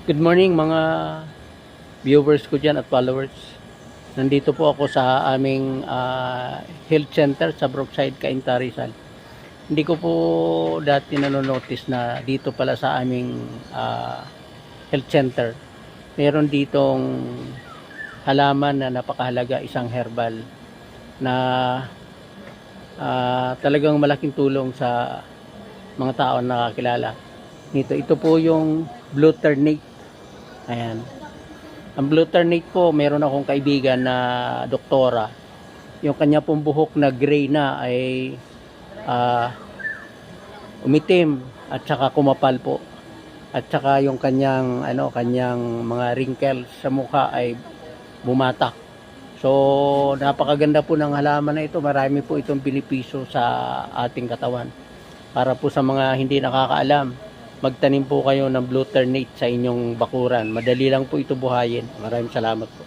Good morning mga viewers ko dyan at followers. Nandito po ako sa aming health center sa Brookside, Cainta, Rizal. Hindi ko po dati nanonotice na dito pala sa aming health center meron ditong halaman na napakahalaga, isang herbal na talagang malaking tulong sa mga tao na nakakilala nito. Ito po yung Blue Ternate. Ayan. Ang Blue Ternate po, meron akong kaibigan na doktora. Yung kanya pong buhok na gray na ay umitim at saka kumapal po. At saka yung kanyang mga wrinkles sa mukha ay bumatak. So, napakaganda po ng halaman na ito. Marami po itong benepisyo sa ating katawan. Para po sa mga hindi nakakaalam, magtanim po kayo ng Blue Ternate sa inyong bakuran. Madali lang po ito buhayin. Maraming salamat po.